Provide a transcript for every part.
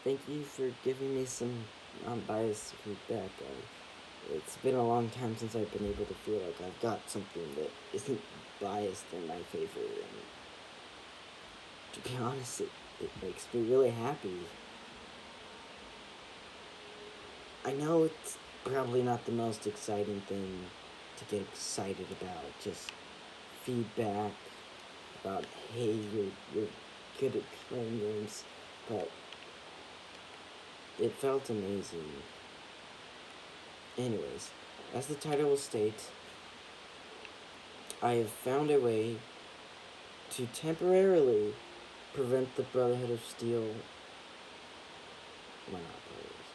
thank you for giving me some non-biased feedback. It's been a long time since I've been able to feel like I've got something that isn't biased in my favor, and to be honest, it makes me really happy. I know it's probably not the most exciting thing to get excited about, just feedback about, hey, you're good at playing games, but it felt amazing. Anyways, as the title will state, I have found a way to temporarily prevent the Brotherhood of Steel. Well, not brothers.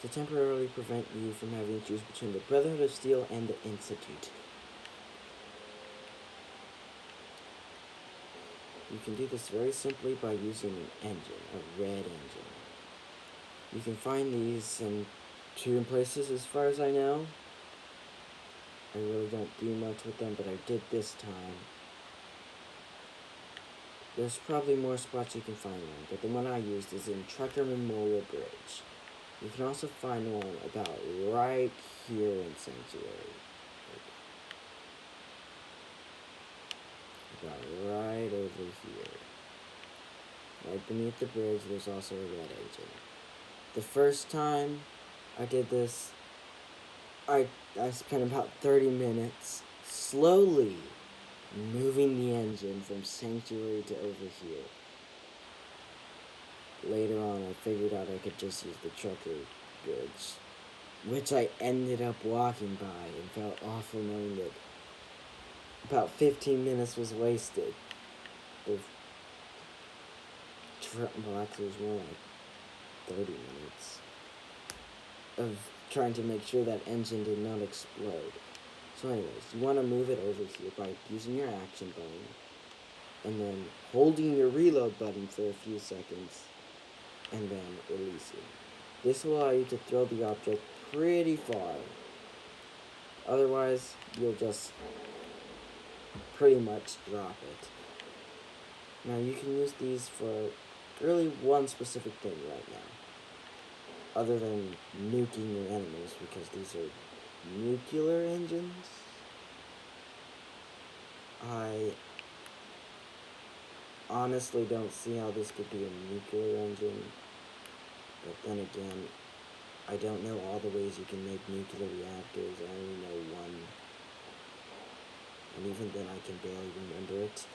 To temporarily prevent you from having to choose between the Brotherhood of Steel and the Institute. You can do this very simply by using an engine, a red engine. You can find these in two places as far as I know. I really don't do much with them, but I did this time. There's probably more spots you can find one, but the one I used is in Trucker Memorial Bridge. You can also find one about right here in Sanctuary. About right over here. Right beneath the bridge, there's also a red engine. The first time I did this, I spent about 30 minutes slowly moving the engine from Sanctuary to over here. Later on, I figured out I could just use the trucker bridge, which I ended up walking by and felt awful knowing that about 15 minutes was wasted. Well, actually, it was more like 30 minutes of trying to make sure that engine did not explode. So anyways, you want to move it over here by using your action button and then holding your reload button for a few seconds and then releasing. This will allow you to throw the object pretty far. Otherwise, you'll just pretty much drop it. Now you can use these for really one specific thing right now, other than nuking your enemies, because these are nuclear engines. I honestly don't see how this could be a nuclear engine, but then again, I don't know all the ways you can make nuclear reactors. I only know one, and even then I can barely remember it.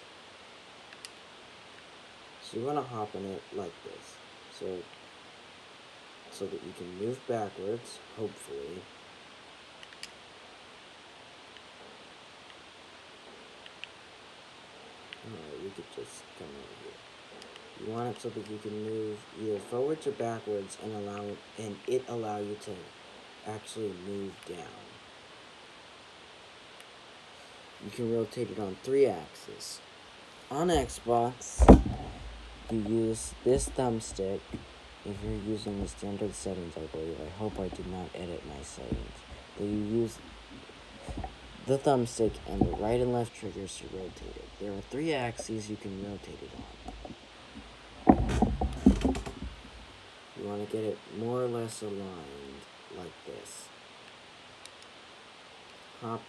So you want to hop in it like this, so that you can move backwards, hopefully. Alright, we could just come over here. You want it so that you can move either forwards or backwards and it allow you to actually move down. You can rotate it on 3 axes. On Xbox, you use this thumbstick. If you're using the standard settings, I believe. I hope I did not edit my settings. But you use the thumbstick and the right and left triggers to rotate it. There are 3 axes you can rotate it on. You want to get it more or less aligned like this. Hop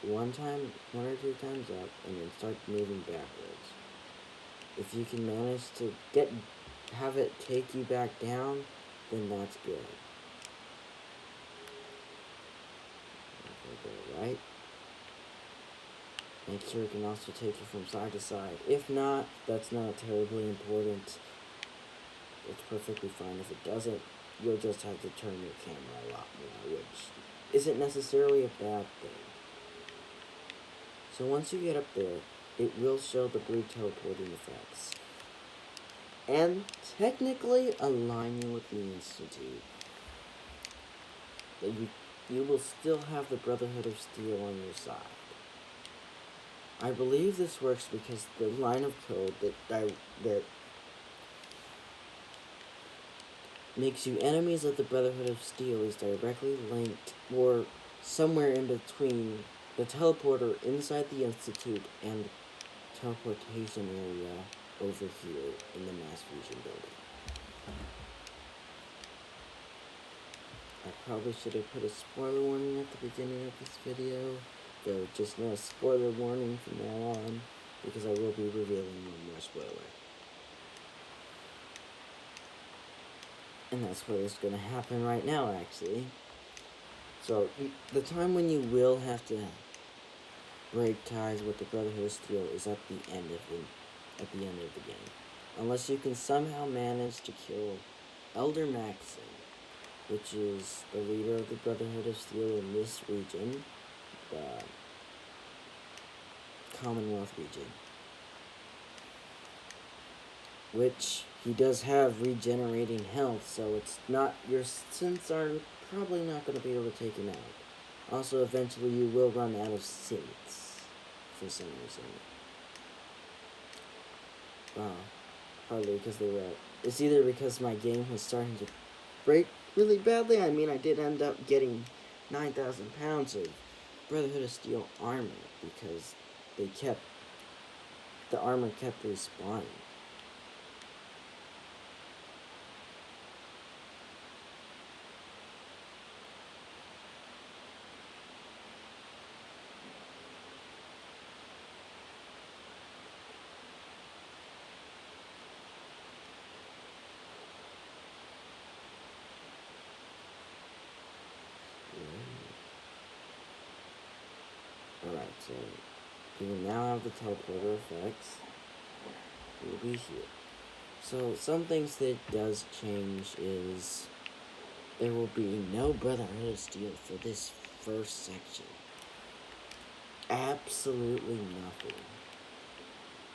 one or two times up, and then start moving backwards. If you can manage to have it take you back down, then that's good. Okay, go right. Make sure it can also take you from side to side. If not, that's not terribly important. It's perfectly fine if it doesn't. You'll just have to turn your camera a lot more, which isn't necessarily a bad thing. So once you get up there, it will show the blue teleporting effects. And technically align you with the Institute. But you will still have the Brotherhood of Steel on your side. I believe this works because the line of code that makes you enemies of the Brotherhood of Steel is directly linked, or somewhere in between, the teleporter inside the Institute and the teleportation area over here in the Mass Fusion building. I probably should have put a spoiler warning at the beginning of this video, though just no spoiler warning from now on, because I will be revealing one more spoiler. And that's what is going to happen right now, actually. So, the time when you will have to break ties with the Brotherhood of Steel is at the end of the game. Unless you can somehow manage to kill Elder Maxim, which is the leader of the Brotherhood of Steel in this region, the Commonwealth region. Which he does have regenerating health, so it's not, your synths are probably not going to be able to take him out. Also, eventually you will run out of synths for some reason. Wow. Hardly because they were. It's either because my game was starting to break really badly. I mean, I did end up getting 9,000 pounds of Brotherhood of Steel armor because the armor kept respawning. Alright, so you will now have the teleporter effects. We'll be here. So some things that does change is there will be no Brotherhood of Steel for this first section. Absolutely nothing.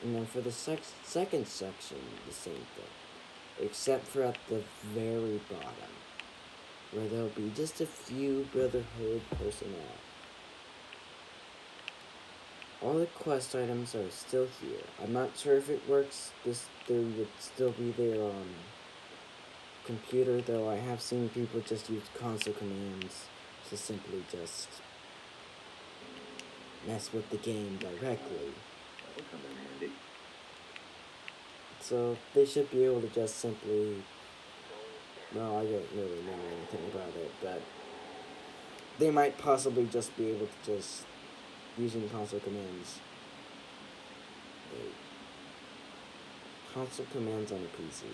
And then for the second section, the same thing. Except for at the very bottom, where there'll be just a few Brotherhood personnel. All the quest items are still here. I'm not sure if it works. They would still be there on computer, though I have seen people just use console commands to simply just mess with the game directly. That'll come in handy. So they should be able to just simply, well, I don't really know anything about it, but they might possibly just be able to just using console commands. Wait. Console commands on a PC.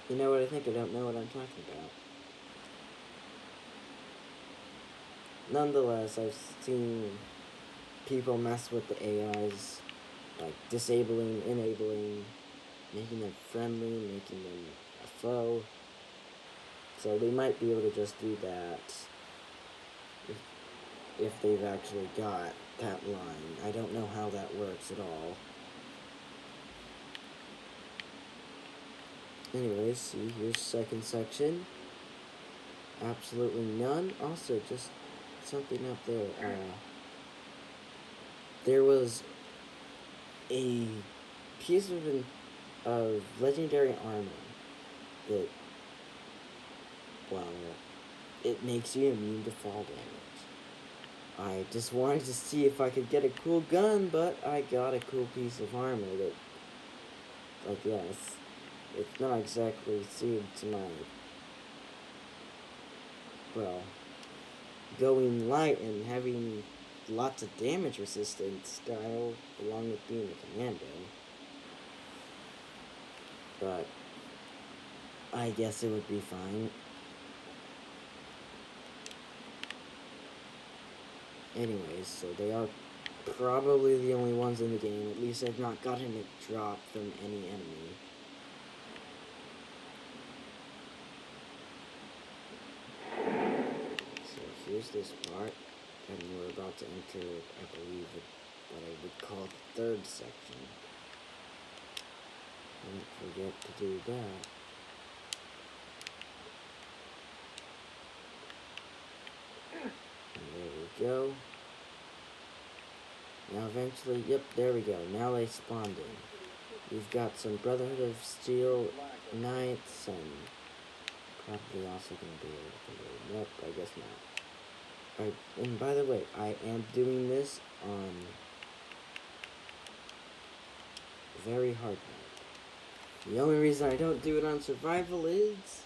You know what? I think I don't know what I'm talking about. Nonetheless, I've seen people mess with the AIs, like disabling, enabling, making them friendly, making them a foe. So they might be able to just do that if they've actually got that line. I don't know how that works at all. Anyways, see, here's second section. Absolutely none. Also, just something up there. There was a piece of legendary armor that, well, it makes you immune to fall damage. I just wanted to see if I could get a cool gun, but I got a cool piece of armor that, like, yes, it's not exactly suited to my, well, going light and having lots of damage resistance style along with being a commando. But I guess it would be fine. Anyways, so they are probably the only ones in the game. At least I've not gotten a drop from any enemy. So here's this part, and we're about to enter, I believe, what I would call the third section. Don't forget to do that. And there we go. Now eventually, yep, there we go. Now they spawned in. We've got some Brotherhood of Steel Knights, and probably also going to be able to convert. Nope, I guess not. Alright, and by the way, I am doing this on very hard mode. The only reason I don't do it on survival is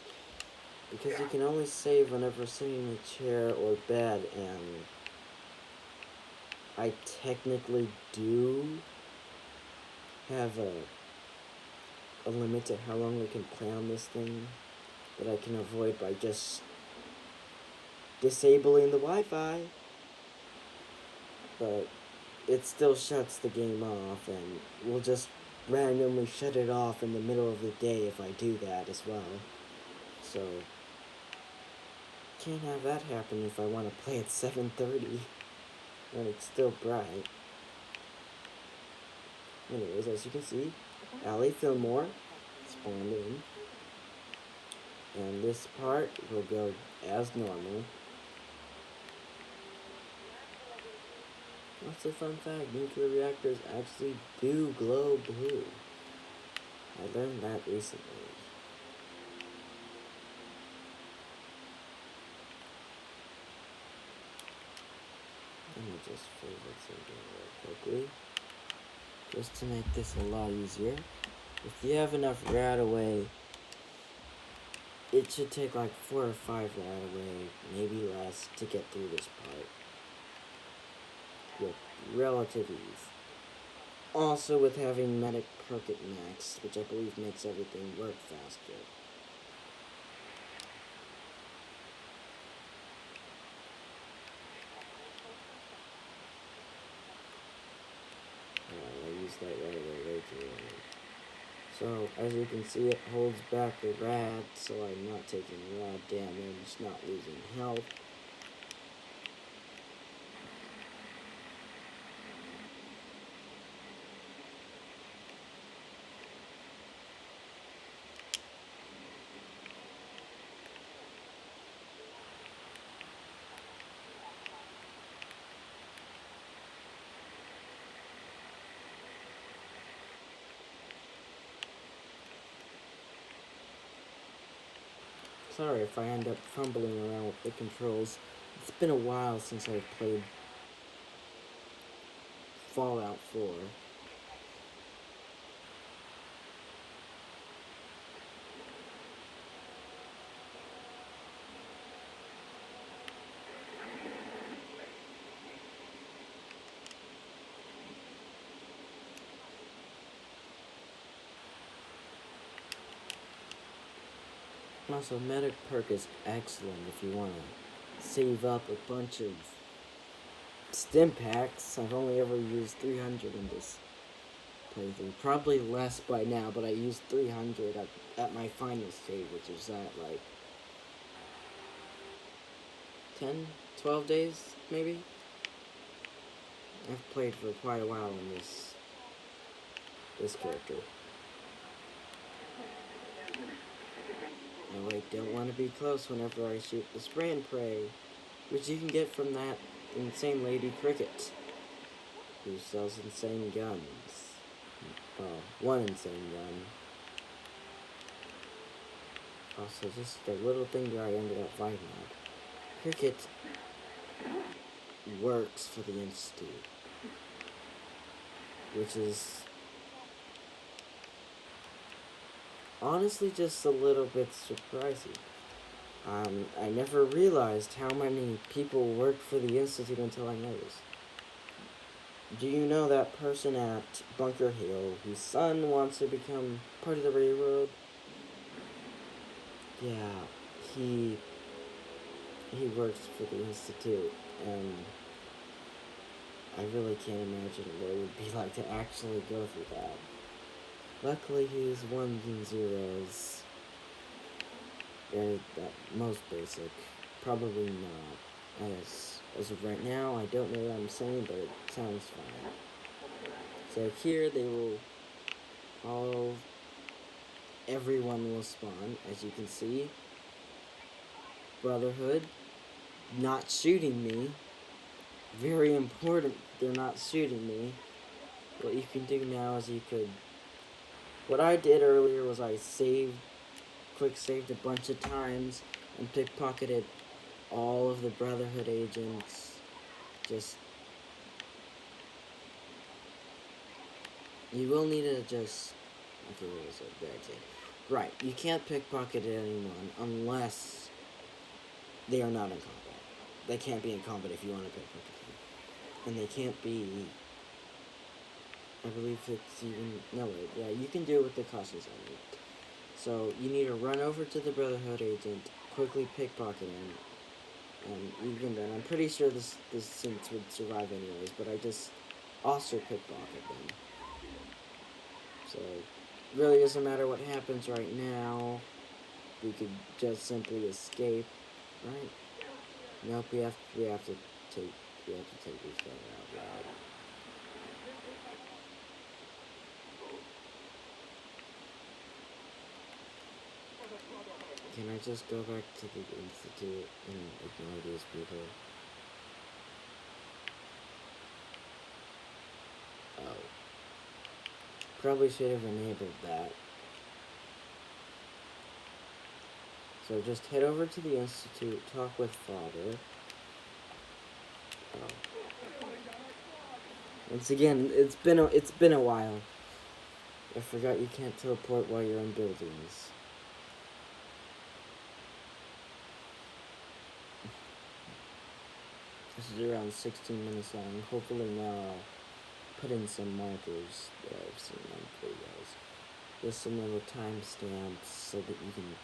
because you can only save whenever sitting in a chair or bed, and I technically do have a limit to how long we can play on this thing that I can avoid by just disabling the Wi-Fi. But it still shuts the game off, and we'll just randomly shut it off in the middle of the day if I do that as well. So can't have that happen if I want to play at 7:30 when it's still bright. Anyways, as you can see, Allie Fillmore spawned in, and this part will go as normal. What's a fun fact? Nuclear reactors actually do glow blue. I learned that recently. Let me just favorite something real quickly, just to make this a lot easier. If you have enough Radaway, it should take like 4 or 5 Radaway, maybe less, to get through this part with relative ease. Also with having Medic perk at max, which I believe makes everything work faster. I used that right away, way too early. So, as you can see, it holds back the rad, so I'm not taking rad damage, not losing health. Sorry if I end up fumbling around with the controls. It's been a while since I've played Fallout 4. Also, Medic perk is excellent if you want to save up a bunch of stim packs. I've only ever used 300 in this playthrough. Probably less by now, but I used 300 at my final save, which is at like 10, 12 days, maybe? I've played for quite a while in this character. I don't want to be close whenever I shoot the spray and pray, which you can get from that insane lady Cricket, who sells insane guns. Well, one insane gun. Also, just a little thing that I ended up finding out. Cricket works for the Institute, which is honestly just a little bit surprising. I never realized how many people worked for the Institute until I noticed. Do you know that person at Bunker Hill whose son wants to become part of the railroad? Yeah, he works for the Institute, and I really can't imagine what it would be like to actually go through that. Luckily, he's ones and zeros. They're that most basic. Probably not. As of right now, I don't know what I'm saying, but it sounds fine. So here they will everyone will spawn, as you can see. Brotherhood, not shooting me. Very important, they're not shooting me. What you can do now is what I did earlier was I quick saved a bunch of times and pickpocketed all of the Brotherhood agents. You will need to just Okay, what was it? There, it's it. Right, you can't pickpocket anyone unless they are not in combat. They can't be in combat if you want to pickpocket them. And they can't be... I believe it's even... No, wait, yeah, you can do it with the cautions on you. So, you need to run over to the Brotherhood agent, quickly pickpocket him, and even then, I'm pretty sure this synth would survive anyways, but I just also pickpocket them. So, really doesn't matter what happens right now. We could just simply escape, right? Nope, we have to take this guy out loud. Can I just go back to the institute and ignore these people? Oh. Probably should have enabled that. So just head over to the institute, talk with Father. Oh. Once again, it's been a while. I forgot you can't teleport while you're in buildings. This is around 16 minutes long. Hopefully now I'll put in some markers that I've seen on videos. Just some little timestamps so that you can,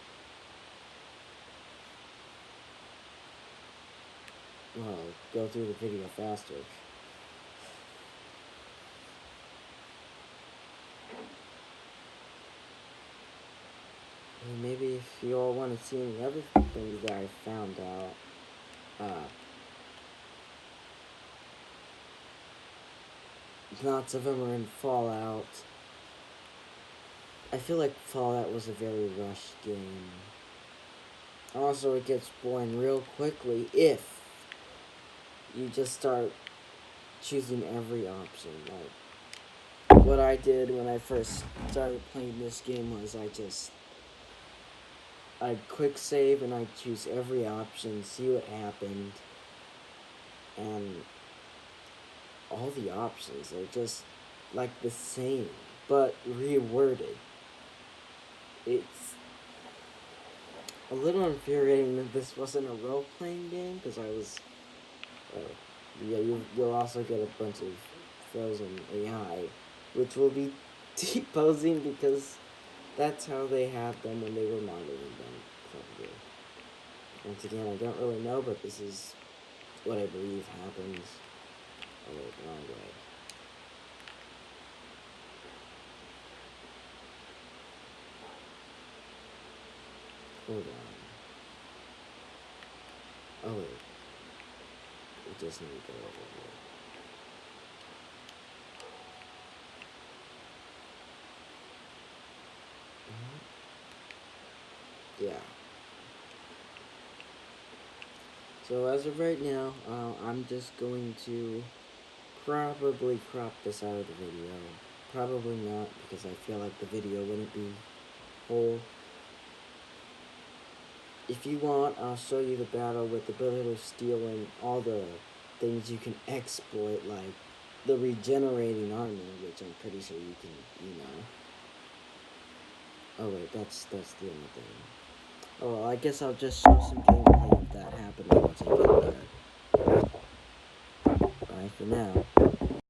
well, go through the video faster. And maybe if you all want to see any other things that I found out, lots of them are in Fallout. I feel like Fallout was a very rushed game. Also, it gets boring real quickly if you just start choosing every option. Like, what I did when I first started playing this game was I'd quick save and I'd choose every option, see what happened, and all the options are just like the same, but reworded. It's a little infuriating that this wasn't a role-playing game, because I was... yeah, you'll also get a bunch of frozen AI, which will be deposing because that's how they had them when they were modeling them, probably. Once again, I don't really know, but this is what I believe happens. Oh wait, wrong way. Hold on. Oh wait. We just need to go over here. Yeah. So as of right now, I'm just going to probably crop this out of the video. Probably not, because I feel like the video wouldn't be whole. If you want, I'll show you the battle with the Brotherhood of Steel and all the things you can exploit, like the regenerating armor, which I'm pretty sure you can, Oh wait, that's the only thing. Oh, well, I guess I'll just show some gameplay of that happening once I get there. Bye for now.